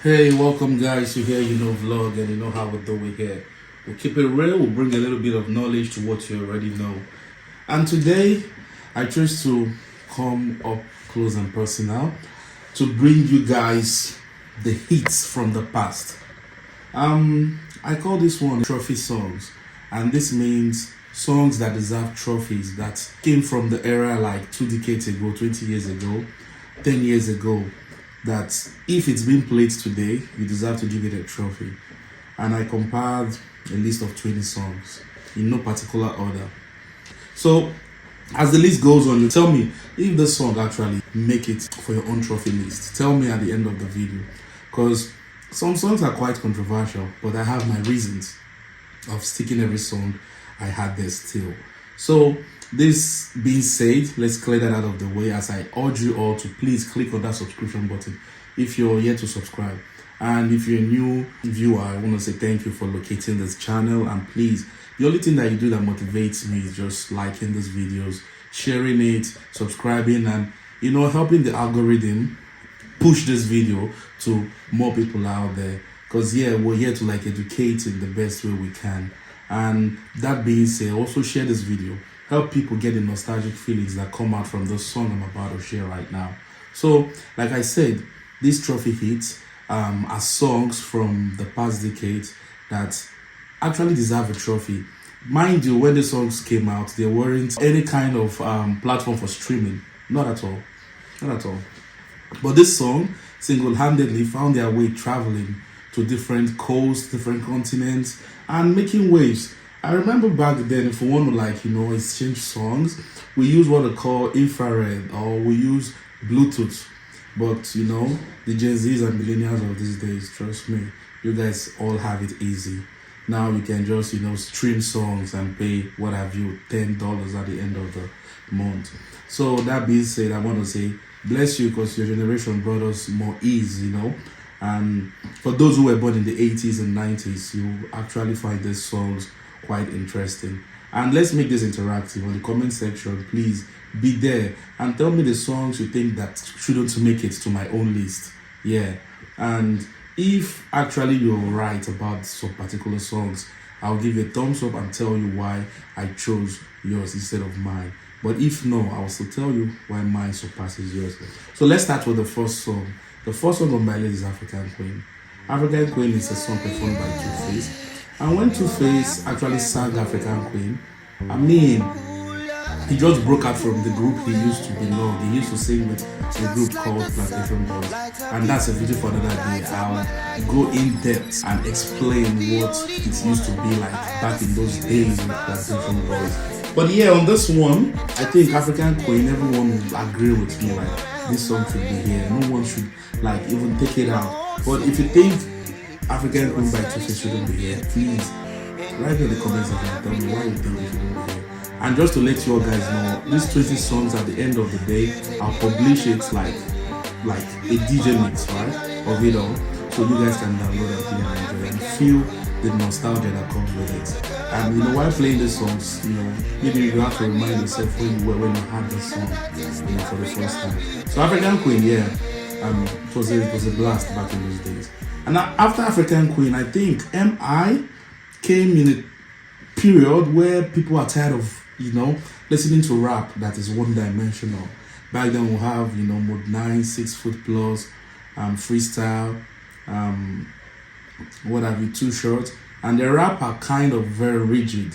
Hey, welcome guys to Here You Know Vlog, and you know how we do it here. We'll keep it real, we'll bring a little bit of knowledge to what you already know. And today, I chose to come up close and personal to bring you guys the hits from the past. I call this one trophy songs, and this means songs that deserve trophies that came from the era like 2 decades ago, 20 years ago, 10 years ago, that if it's being played today, you deserve to give it a trophy. And I compiled a list of 20 songs in no particular order. So as the list goes on, you tell me if the song actually make it for your own trophy list. Tell me at the end of the video, because some songs are quite controversial, but I have my reasons of sticking every song I had there still. So this being said, let's clear that out of the way as I urge you all to please click on that subscription button if you're yet to subscribe. And if you're a new viewer, I want to say thank you for locating this channel. And please, the only thing that you do that motivates me is just liking these videos, sharing it, subscribing, and helping the algorithm push this video to more people out there. Because we're here to educate in the best way we can. And that being said, also share this video. Help people get the nostalgic feelings that come out from the song I'm about to share right now. So, like I said, these trophy hits are songs from the past decade that actually deserve a trophy. Mind you, when the songs came out, there weren't any kind of platform for streaming. Not at all. Not at all. But this song single-handedly found their way traveling to different coasts, different continents, and making waves. I remember back then, if we want to exchange songs, we use what we call infrared or we use Bluetooth. But the Gen Zs and millennials of these days, trust me, you guys all have it easy. Now you can just stream songs and pay what have you $10 at the end of the month. So that being said, I want to say bless you, because your generation brought us more ease, And for those who were born in the 80s and 90s, you actually find these songs quite interesting. And let's make this interactive. On the comment section, please be there and tell me the songs you think that shouldn't make it to my own list. And if actually you're right about some particular songs, I'll give you a thumbs up and tell you why I chose yours instead of mine. But if no, I'll still tell you why mine surpasses yours. So let's start with the first song. The first song on my list is African Queen. African Queen is a song performed by 2Face. And when 2Face actually sang African Queen, he just broke out from the group he used to belong. He used to sing with a group called Plantation Boys. And that's a video for another day. I'll go in depth and explain what it used to be like back in those days with Plantation Boys. But on this one, I think African Queen, everyone will agree with me, this song should be here. No one should even take it out. But if you think African Queen by 2Face shouldn't be here, please write in the comments and tell me why you think it shouldn't be here. And just to let you all guys know, these 20 songs at the end of the day, I'll publish it like a DJ mix, right, of it all, so you guys can download it and enjoy and feel the nostalgia that comes with it. And while playing the songs, maybe you have to remind yourself where you were when you had the song, for the first time. So African Queen, it was a blast back in those days. And after African Queen, I think M.I. came in a period where people are tired of, listening to rap that is one-dimensional. Back then we have, Mode 9, 6 Foot Plus, freestyle, what have you, Too Short. And the rap are kind of very rigid.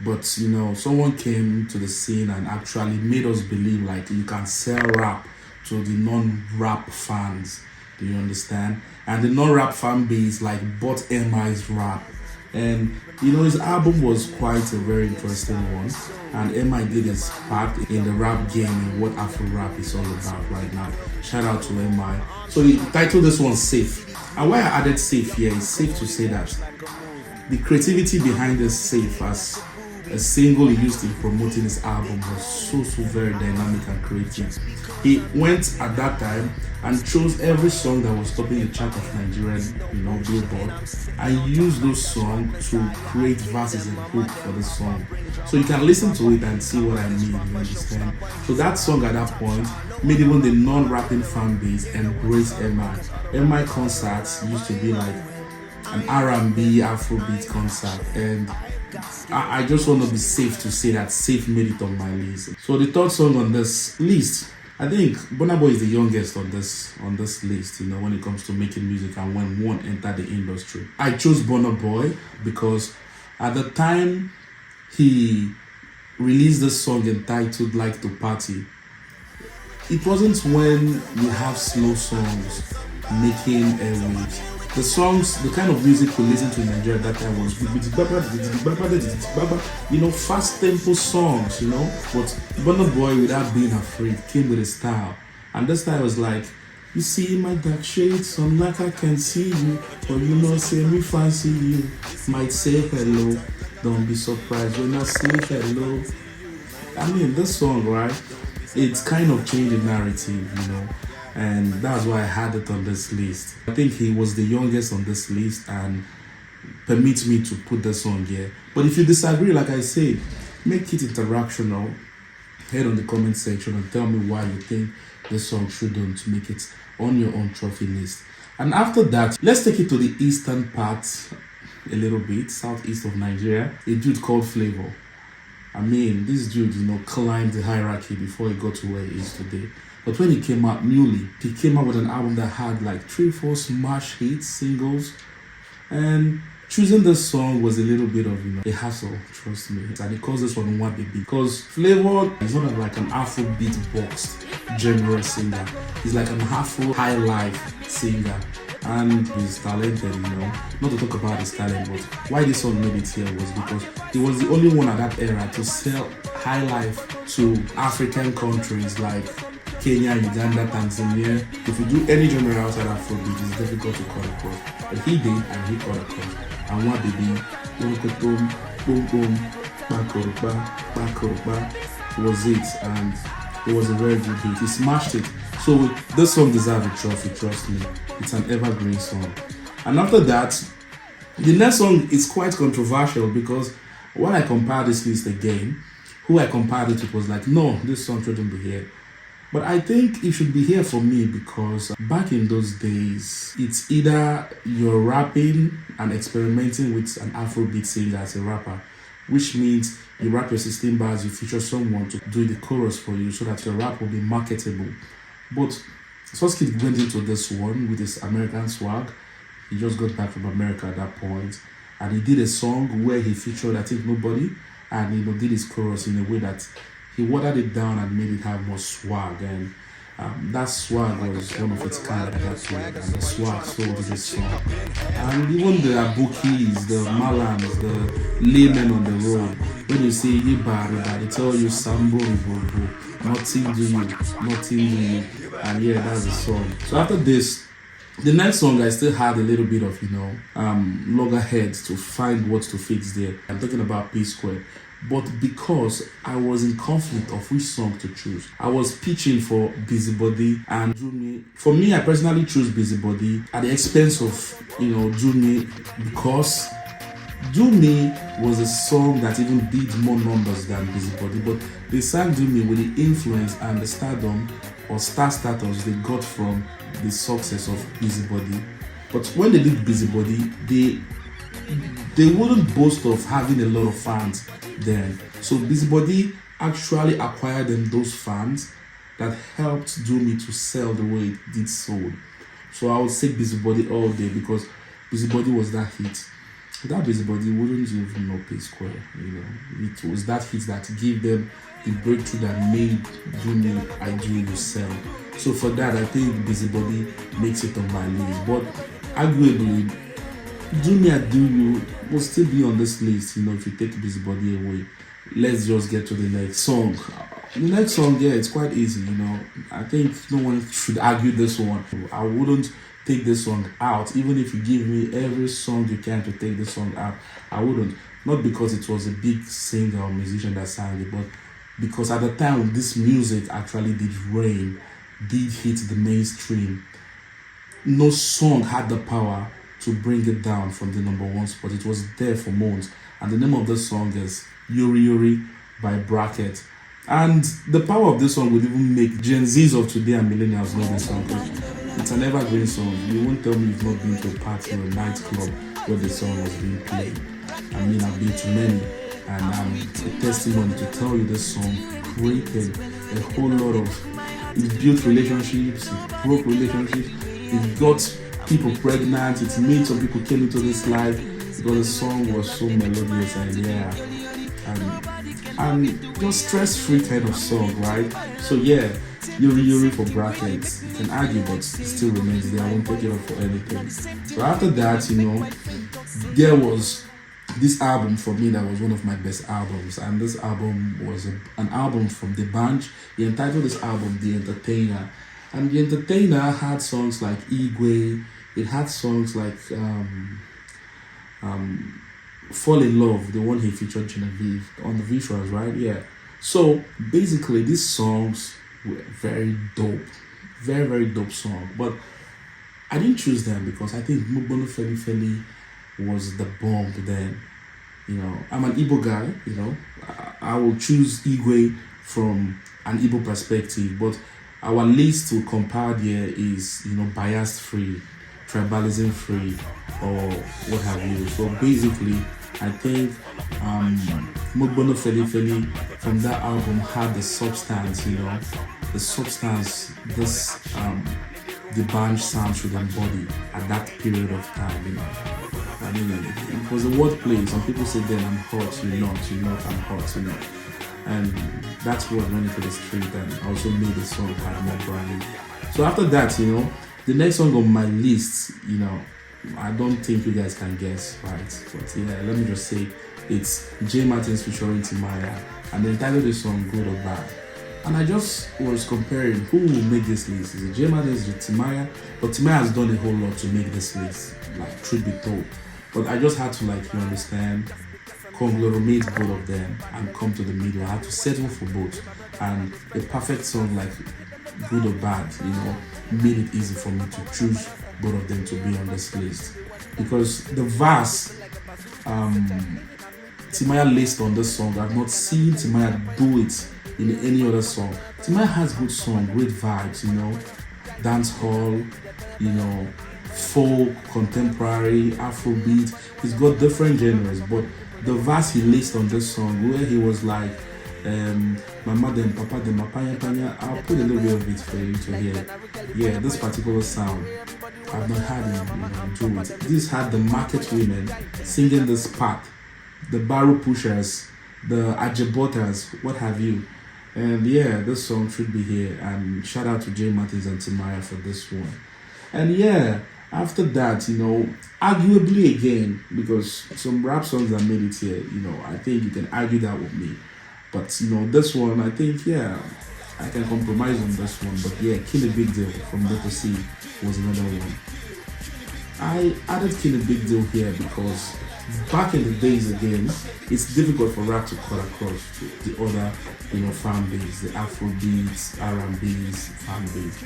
But, someone came to the scene and actually made us believe you can sell rap to the non-rap fans. Do you understand? And the non-rap fan base bought M.I.'s rap. And his album was quite a very interesting one. And M.I. did his part in the rap game and what Afro rap is all about right now. Shout out to M.I. So he titled this one Safe. And why I added Safe here is safe to say that the creativity behind this Safe as a single he used in promoting his album was so very dynamic and creative. He went at that time and chose every song that was topping the chart of Nigerian, Billboard, and used those songs to create verses and hook for the song. So you can listen to it and see what I mean, you understand? So that song at that point made even the non-rapping fan base embrace MI. MI concerts used to be like an R&B Afrobeat concert, and I just want to be safe to say that Safe made it on my list. So the third song on this list, I think Burna Boy is the youngest on this list, you know, when it comes to making music and when one entered the industry. I chose Burna Boy because at the time he released the song entitled Like to Party, it wasn't when we have slow songs making airwaves. The songs, the kind of music we listened to in Nigeria at that time was, you know, fast tempo songs, you know. But Burna Boy, without being afraid, came with a style. And this style was like, you see my dark shades, some like I can see you, or you know, say me fancy you. Might say hello, don't be surprised when I say hello. I mean, this song, right? It's kind of changed the narrative, you know, and that's why I had it on this list. I think he was the youngest on this list and permits me to put the song here. But if you disagree, like I said, make it interactional. Head on the comment section and tell me why you think this song shouldn't make it on your own trophy list. And after that, let's take it to the eastern part a little bit, southeast of Nigeria, a dude called Flavour. I mean, this dude, you know, climbed the hierarchy before he got to where he is today. But when he came out newly, he came out with an album that had like 3-4 smash hits, singles. And choosing this song was a little bit of, you know, a hassle, trust me. And he calls this one v.i.p because Flavour is not like an Afrobeat boxed genre singer. He's like an Afro high life singer. And he's talented, you know. Not to talk about his talent, but why this song made it here was because he was the only one at that era to sell high life to African countries like Kenya, Uganda, Tanzania. If you do any genre outside Afrobeat, it's difficult to cut across. But he did, and he cut across. And what baby, boom, boom, boom, back was it, and it was a very good hit. He smashed it. So this song deserves a trophy, trust me. It's an evergreen song. And after that, the next song is quite controversial because when I compared this list again, who I compared it with was like, no, this song shouldn't be here. But I think it should be here for me because back in those days, it's either you're rapping and experimenting with an Afrobeat singer as a rapper, which means you rap your 16 bars, you feature someone to do the chorus for you so that your rap will be marketable. But Soskid went into this one with his American swag. He just got back from America at that point, and he did a song where he featured, I think, nobody, and you know, did his chorus in a way that he watered it down and made it have more swag. And that swag was one of its kind at that point, and the swag sold this song. And even the Abukis, the Malams, the laymen on the road, when you say Yiba, they tell you Sambo, nothing do you, nothing do you. And yeah, that's the song. So after this, the next song I still had a little bit of, you know, loggerhead to find what to fix there. I'm talking about P Square. But because I was in conflict of which song to choose, I was pitching for Busybody and Do Me. For me, I personally chose Busybody at the expense of, you know, Do Me, because Do Me was a song that even did more numbers than Busybody, but they sang Do Me with the influence and the stardom or star status they got from the success of Busybody. But when they did Busybody, they wouldn't boast of having a lot of fans then. So Busybody actually acquired them those fans that helped Do Me to sell the way it did sold. So I would say Busybody all day because Busybody was that hit. Without Busybody, wouldn't you even know P Square, you know. It was that hit that gave them the breakthrough that made Do Me, I Do You sell. So for that, I think Busybody makes it on my list. But arguably, Do Me, I Do You will still be on this list, you know, if you take Busybody away. Let's just get to the next song. The next song, yeah, it's quite easy, you know. I think no one should argue this one. I wouldn't take this song out, even if you give me every song you can to take this song out. I wouldn't. Not because it was a big singer or musician that sang it, but because at the time this music actually did reign, did hit the mainstream. No song had the power to bring it down from the number one spot. It was there for months. And the name of the song is Yori by Bracket. And the power of this song would even make Gen Zs of today and millennials know this song. It's an evergreen song. You won't tell me you've not been to a party or a nightclub where the song was being played. I mean, I've been to many, and I'm a testimony to tell you this song created a whole lot of, it built relationships, it broke relationships, it got people pregnant, it made some people came into this life because the song was so melodious and just stress-free kind of song, right? So yeah, Yori for brackets. You can argue, but it still remains there. I won't take it up for anything. So after that, there was this album for me that was one of my best albums, and this album was an album from the band. He entitled this album The Entertainer, and The Entertainer had songs like Igwe. It had songs like Fall in Love, the one he featured Genevieve on the visuals, right? Yeah. So basically, these songs were very dope, very very dope song. But I didn't choose them because I think Mugbono Feli Feli was the bomb then. I'm an Igbo guy. I will choose Igwe from an Igbo perspective, but our list to compare there is bias free, tribalism free, or what have you. So basically, I think Mugbono Feli Feli from that album had the substance, the substance this the band sound should embody at that period of time. I mean, it was a wordplay. Some people say then I'm hot, you're not, I'm hot, and that's what went into the street and also made the song have more branding. So after that, the next song on my list, I don't think you guys can guess, right? But yeah, let me just say it's J.Martins featuring Timaya, and they entitled the song Good or Bad. And I just was comparing who will make this list. Is it J.Martins, is it Timaya? But Timaya has done a whole lot to make this list, like truth be told. But I just had to, you understand, conglomerate both of them and come to the middle. I had to settle for both. And a perfect song like Good or Bad, made it easy for me to choose both of them to be on this list. Because the verse Timaya laced on this song, I've not seen Timaya do it in any other song. Timaya has good song, great vibes, dance hall, folk, contemporary, Afrobeat. He's got different genres, but the verse he laced on this song, where he was like, Mama them, Papa them, Panya, I'll put a little bit of it for you to hear. Yeah, this particular sound, I've not had him do it. This had the market women singing this part, the barrel pushers, the ajebotas, what have you. And yeah, this song should be here. And shout out to J.Martins and Timaya for this one. And yeah, after that, arguably again, because some rap songs that made it here, I think you can argue that with me. But this one, I think, yeah, I can compromise on this one. But yeah, Kill a Big Deal from Little C was another one. I added Kill a Big Deal here because back in the days again, it's difficult for rap to cut across the other, fan base, the Afrobeats, R&B's fan base.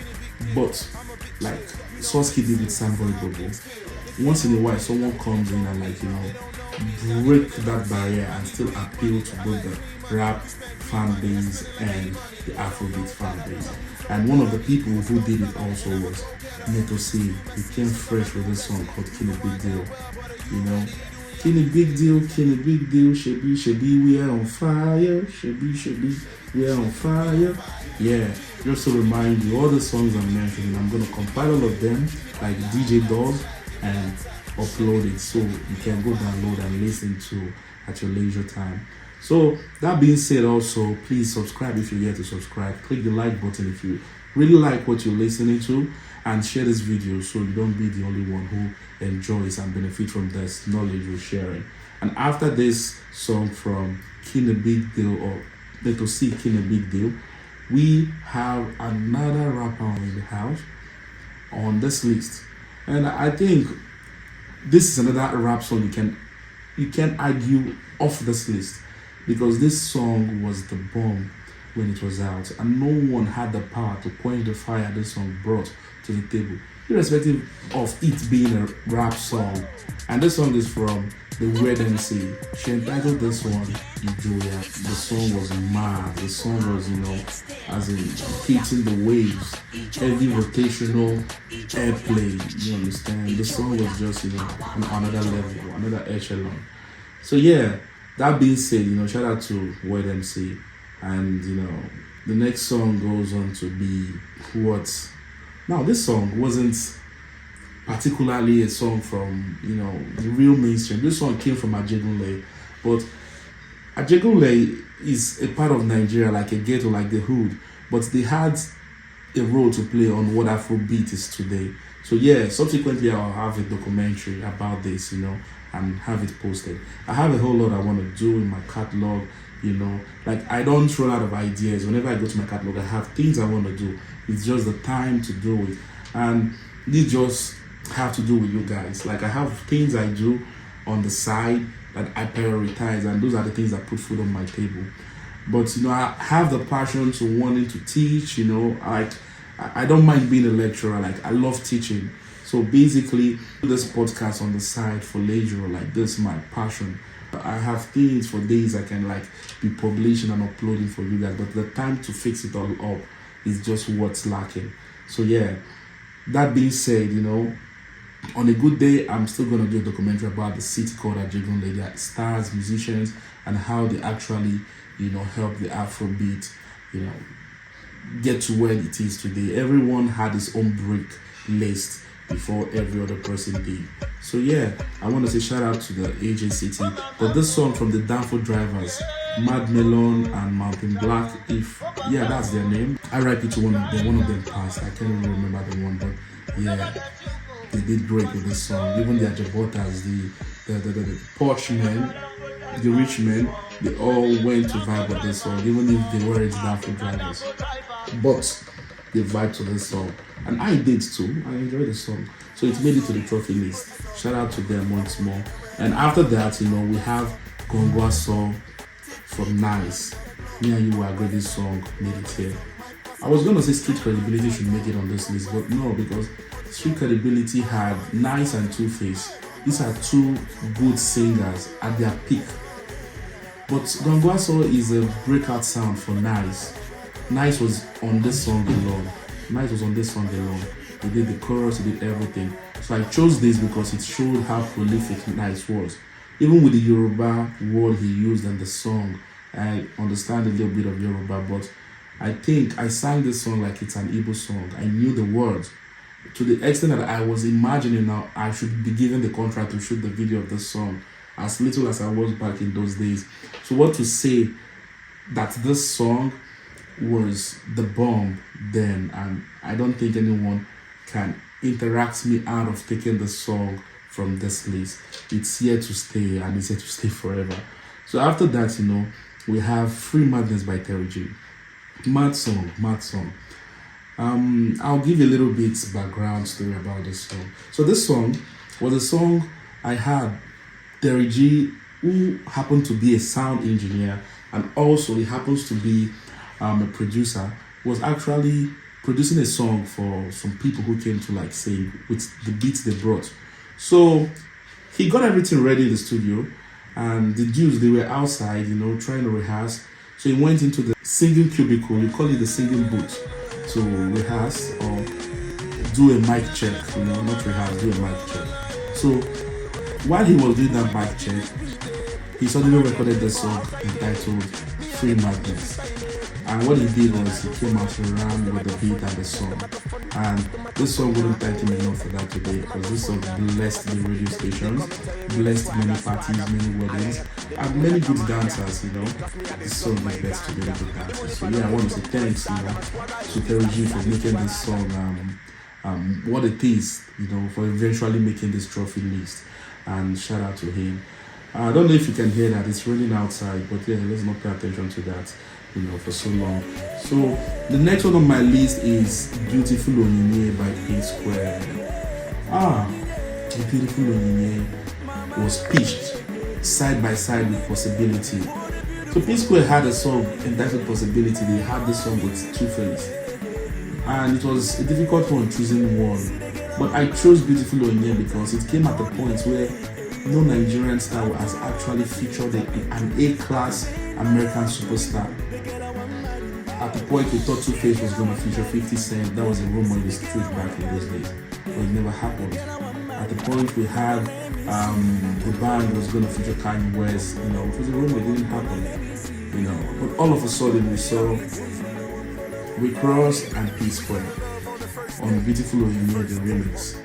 But like Soski did with Samboy Bobo, once in a while someone comes in and break that barrier and still appeal to both the rap fan base and the Afrobeat fan base. And one of the people who did it also was Neto C. He came fresh with this song called Kill a Big Deal. Kill a big deal, shebi, we are on fire, shebi, we are on fire. Yeah, just to remind you, all the songs I'm mentioning, I'm going to compile all of them like DJ does and upload it so you can go download and listen to at your leisure time. So that being said, also please subscribe if you're here to subscribe. Click the like button if you really like what you're listening to, and share this video so you don't be the only one who enjoys and benefit from this knowledge we're sharing. And after this song from King a Big Deal, or Little C King a Big Deal, we have another rapper in the house on this list. And I think this is another rap song you can argue off this list, because this song was the bomb when it was out, and no one had the power to quench the fire this song brought to the table. irrespective of it being a rap song. And this song is from the Weird MC. She entitled this one Julia. The song was mad. The song was, as in hitting the waves, heavy rotational airplay. You understand? The song was just, on another level, another echelon. So yeah, that being said, shout out to Weird MC. And the next song goes on to be what? Now this song wasn't particularly a song from the real mainstream. This song came from Ajegunle, but Ajegunle is a part of Nigeria, like a ghetto, like the hood, but they had a role to play on what Afrobeat is today. So yeah, subsequently I'll have a documentary about this, and have it posted. I have a whole lot I want to do in my catalog, like I don't run out of ideas. Whenever I go to my catalog, I have things I want to do. It's just the time to do it, and this just have to do with you guys. Like I have things I do on the side that I prioritize, and those are the things that put food on my table. But I have the passion to wanting to teach. Like I don't mind being a lecturer. Like I love teaching. So basically, this podcast on the side for leisure, like this is my passion. I have things for days I can like be publishing and uploading for you guys, but the time to fix it all up is just what's lacking. So yeah, that being said, on a good day, I'm still going to do a documentary about the city called Ajegunle, their stars, musicians, and how they actually, help the Afrobeat, get to where it is today. Everyone had his own brick list before every other person did. So yeah, I want to say shout out to the AJ City. But this song from the Danford Drivers, Mad Melon and Mountain Black, that's their name. R.I.P. to one of them. One of them passed. I can't even remember the one, but yeah, they did great with this song. Even the Ajabotas, the posh men, the rich men, they all went to vibe with this song, even if they weren't Danford Drivers. But they vibe to this song, and I did too. I enjoyed the song, so it made it to the trophy list. Shout out to them once more. And after that, we have Gongwa song from Nice. Me and you will agree this song made it here. I was gonna say Street Credibility should make it on this list, but no, because Street Credibility had Nice and Two-Face. These are two good singers at their peak. But Gongwaso is a breakout sound for Nice. Nice was on this song alone. He did the chorus, he did everything. So I chose this because it showed how prolific Nice was. Even with the Yoruba word he used in the song, I understand a little bit of Yoruba, but I think I sang this song like it's an Igbo song. I knew the words to the extent that I was imagining now I should be given the contract to shoot the video of this song, as little as I was back in those days. So what to say that this song was the bomb then, and I don't think anyone can interact me out of taking the song from this list. It's here to stay, and it's here to stay forever. So after that, we have Free Madness by Terry J. Mad song. I'll give you a little bit background story about this song. So this song was a song I had Terry G, who happened to be a sound engineer, and also he happens to be a producer, was actually producing a song for some people who came to like sing with the beats they brought. So he got everything ready in the studio, and the dudes, they were outside, trying to rehearse. So he went into the singing cubicle, you call it the singing booth, to rehearse or do a mic check, not rehearse, do a mic check. So while he was doing that mic check, he suddenly recorded the song entitled Free Madness. And what he did was he came out to ram with the beat and the song. And this song wouldn't thank him enough for that today, because this song blessed the radio stations, blessed many parties, many weddings, and many good dancers, This song is blessed to many good dancers. So yeah, I want to say thanks, to Terry G for making this song what it is, for eventually making this trophy list. And shout out to him. I don't know if you can hear that, it's raining outside, but yeah, let's not pay attention to that, for so long. So the next one on my list is Beautiful Onyinye by P-Square. The Beautiful Onyinye was pitched side by side with Possibility. So P-Square had a song entitled Possibility. They had this song with Two-Face, and it was a difficult one choosing one. But I chose Beautiful Onye because it came at a point where no Nigerian star has actually featured an A-class American superstar. At the point we thought Two-Face was going to feature 50 Cent, that was a rumor in the street back in those days, but it never happened. At the point we had the band was going to feature Kanye West, it was a rumor, it didn't happen, but all of a sudden we saw Rick Ross and P-Square on Beautiful Onye, the remix.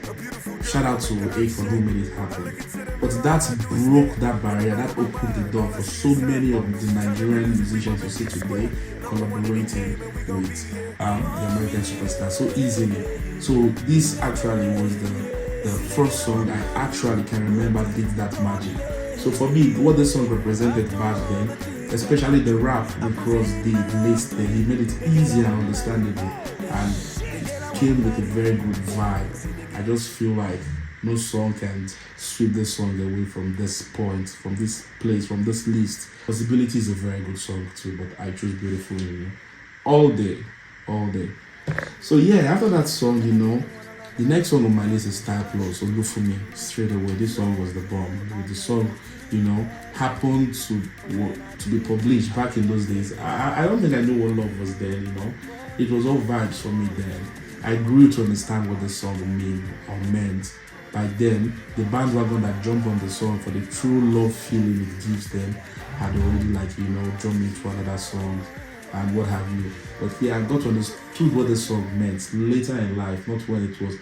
Shout out to A for who made it happen. But that broke that barrier, that opened the door for so many of the Nigerian musicians to see today collaborating with the American superstar so easily. So this actually was the first song I actually can remember did that magic. So for me, what this song represented back then, especially the rap that Cross did late then, he made it easy and understandable, and it came with a very good vibe. I just feel like no song can sweep this song away from this point, from this place, from this list. Possibility is a very good song too, but I choose Beautiful Onye all day. So yeah, after that song, the next one on my list is Style Plus. So look for me straight away. This song was the bomb. With the song, happened to be published back in those days. I don't think I knew what love was then. It was all vibes for me then. I grew to understand what the song meant. By then, the bandwagon that jumped on the song for the true love feeling it gives them had already jumped into another song and what have you. But yeah, I got to understood what the song meant later in life, not when it was,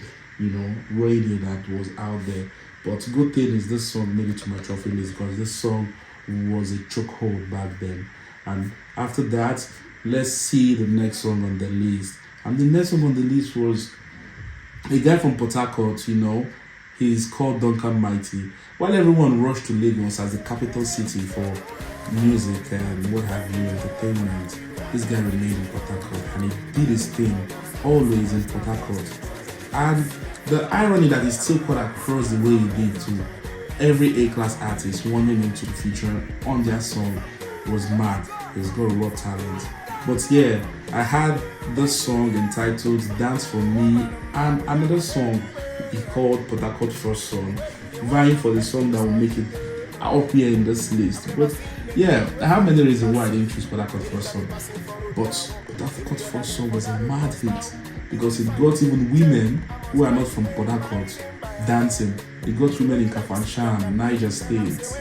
radio that was out there. But good thing is this song made it to my trophy list because this song was a chokehold back then. And after that, let's see the next song on the list. And the next one on the list was a guy from Port Harcourt, he's called Duncan Mighty. While everyone rushed to Lagos as the capital city for music and what have you, entertainment, this guy remained in Port Harcourt and he did his thing always in Port Harcourt. And the irony that he still cut across the way he did to every A-class artist wanting him to feature on their song was mad. He's got a lot of talent. But yeah, I had this song entitled Dance For Me and another song he called Port Harcourt First Song, vying for the song that will make it up here in this list. But yeah, I have many reasons why I didn't choose Port Harcourt First Song. But Port Harcourt First Song was a mad hit because it got even women who are not from Port Harcourt dancing. It got women in Kafanchan, Niger State,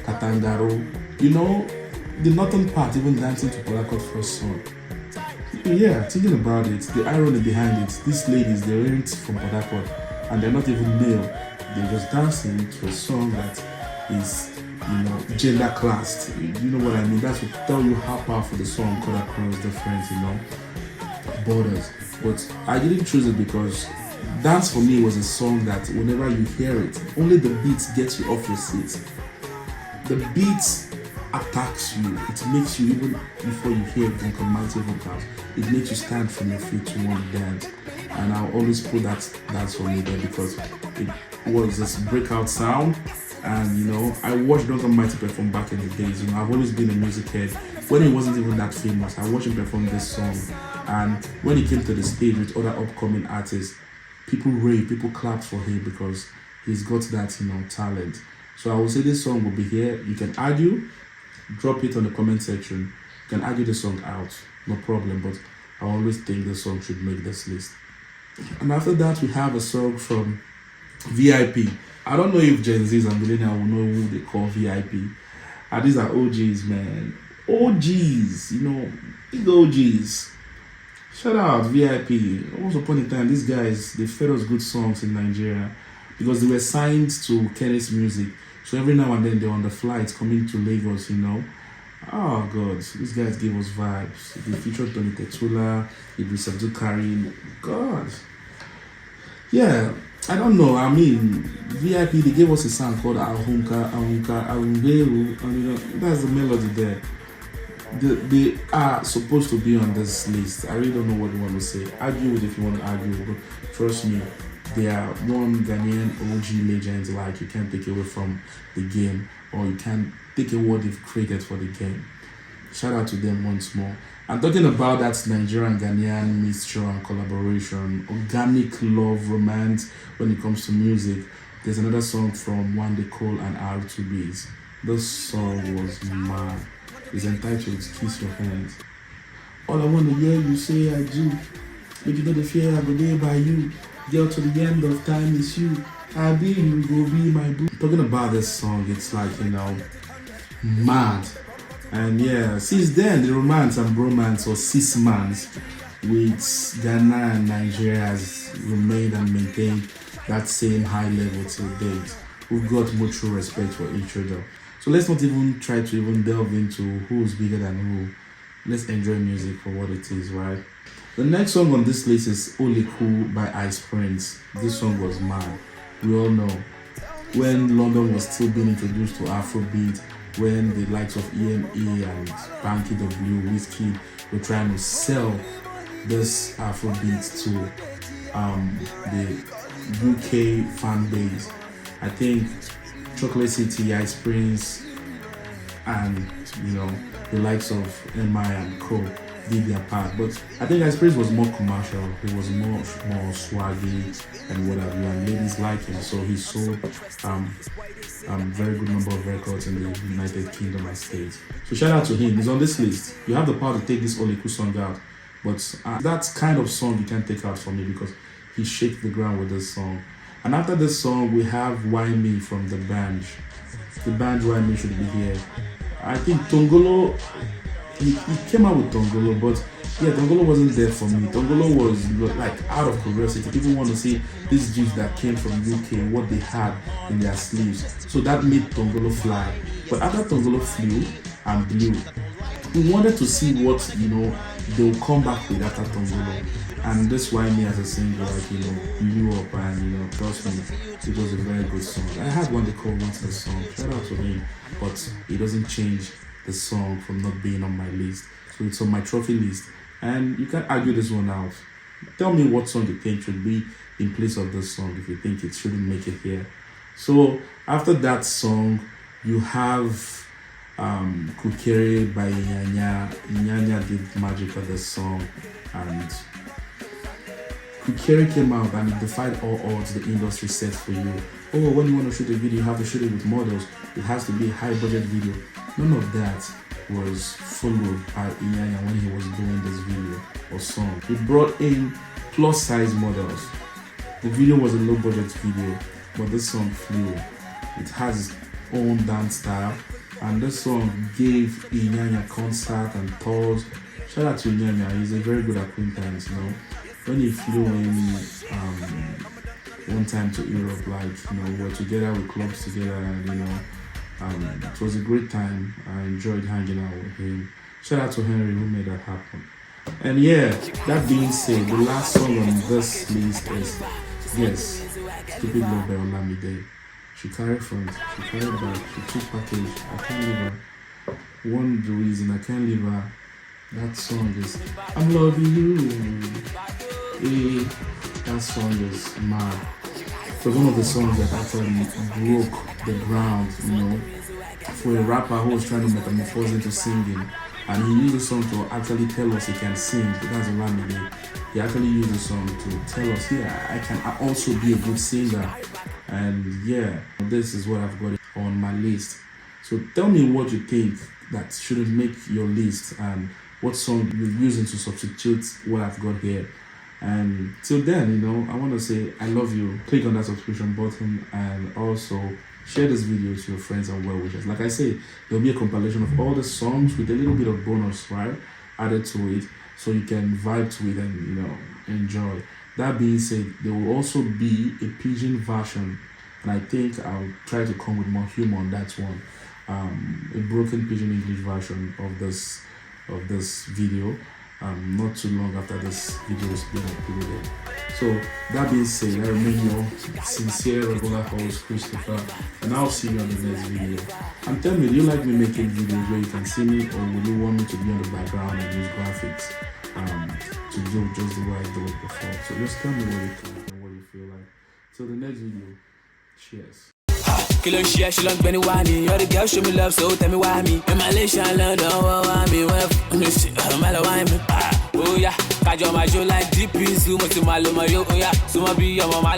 Katangaro, the northern part even dancing to Port Harcourt First Song. Yeah, thinking about it, the irony behind it, these ladies, they weren't from Port Harcourt and they're not even male. They're just dancing to a song that is, gender classed. You know what I mean? That's to tell you how powerful the song cut across different, borders. But I didn't choose it because Dance For Me was a song that whenever you hear it, only the beats get you off your seat. The beats attacks you. It makes you, even before you hear Duncan Mighty vocals, it makes you stand from your feet to want to dance. And I'll always put that Dance For Me there because it was this breakout sound. And I watched Duncan Mighty perform back in the days. I've always been a music head. When he wasn't even that famous, I watched him perform this song. And when he came to the stage with other upcoming artists, people raved, people clapped for him because he's got that, talent. So I will say this song will be here. You can argue, drop it on the comment section. You can argue the song out, no problem. But I always think the song should make this list. And after that, we have a song from v.i.p. I don't know if Gen Zs and millennials will know who they call v.i.p. And these are OGs, man. OGs, big OGs. Shout out v.i.p. Once upon a time, these guys, they fed us good songs in Nigeria because they were signed to Kenny's Music. So every now and then they're on the flights coming to Lagos, Oh God, these guys gave us vibes. They featured Tony Tetula, Idris Abdul Karim. God. Yeah, I don't know. I mean, v.i.p, they gave us a song called Ahunka, Ahunka, Ahunberu, and that's the melody there. They are supposed to be on this list. I really don't know what you want to say. Argue with if you want to argue, but trust me, they are one Ghanaian OG legends like you can't take away from the game, or you can't take away what they've created for the game. Shout out to them once more. I'm talking about that Nigerian Ghanaian mixture and collaboration, organic love, romance when it comes to music. There's another song from One Day Cole and R2Bs. This song was mad. It's entitled Kiss Your Hands. All I want to hear you say I do. Make you know the fear I go there by you. Girl, to the end of time is you. I be you, go be my boo. Talking about this song, it's like, mad. And yeah, since then, the romance and bromance or cis-mans with Ghana and Nigeria has remained and maintained that same high level till date. We've got mutual respect for each other. So let's not even try to even delve into who's bigger than who. Let's enjoy music for what it is, right? The next song on this list is Oleku by Ice Prince. This song was mad. We all know when London was still being introduced to Afrobeat, when the likes of EMA and Banky W, Whiskey were trying to sell this Afrobeat to the UK fan base. I think Chocolate City, Ice Prince, and the likes of MI and Co did their part. But I think Ice Prince was more commercial. He was more swaggy and what have you, and ladies like him. So he sold very good number of records in the United Kingdom and States. So shout out to him. He's on this list. You have the power to take this Oleku song out, but that kind of song you can't take out for me because he shakes the ground with this song. And after this song, we have Why Me from the band. The band Why Me should be here. I think Tongolo, he came out with Tongolo, but yeah, Tongolo wasn't there for me. Tongolo was like out of curiosity. People want to see these dudes that came from UK, what they had in their sleeves. So that made Tongolo fly. But after Tongolo flew and blew, we wanted to see what they'll come back with after Tongolo. And that's why me as a singer, blew up, and trust me, it was a very good song. I had one they called Once the Song. Shout out to him, but it doesn't change the song from not being on my list. So it's on my trophy list, and you can't argue this one out. Tell me what song you think should be in place of this song if you think it shouldn't make it here. So after that song, you have Kukere by Nyanya. Nyanya did magic for this song, and Kukere came out and it defied all odds the industry set for you. Oh, when you want to shoot a video, you have to shoot it with models. It has to be a high budget video. None of that was followed by Nyanya when he was doing this video or song. He brought in plus size models. The video was a low budget video, but this song flew. It has its own dance style, and this song gave Nyanya concert and tours. Shout out to Nyanya, he's a very good acquaintance, When he flew in one time to Europe, we were together, we clubs together, and it was a great time. I enjoyed hanging out with him. Shout out to Henry who made that happen. And yeah, that being said, the last song on this list is Stupid Love by Olamide. She carried front, she carried back, she took package. I can't leave her. One the reason I can't leave her. That song is I'm loving you. That song is mad. It was one of the songs that actually broke the ground, for a rapper who was trying to metamorphose into singing. And he used the song to actually tell us he can sing. That's Olamide. He actually used the song to tell us, I can also be a good singer. And yeah, this is what I've got on my list. So tell me what you think that shouldn't make your list and what song you're using to substitute what I've got here. And till then, I want to say I love you. Click on that subscription button and also share this video to your friends and well wishers. Like I say, there'll be a compilation of all the songs with a little bit of bonus, right, added to it, so you can vibe to it and enjoy. That being said, there will also be a pidgin version, and I think I'll try to come with more humor on that one. A broken pidgin English version of this video. Not too long after this video is being uploaded. So that being said, I remain your sincere regular host Christopher, and I'll see you on the next video. And tell me, do you like me making videos where you can see me, or would you want me to be on the background and use graphics to do just the way I did it before? So just tell me what you think and what you feel like. Till the next video, cheers. Kilo share, she long Benny Wani. You're the girl, show me love, so tell me why me. In Malaysia, London, why me? Oh yeah, Kajo my show like DP, Sumo to Maluma, yo, oh yeah, Sumo be your mama,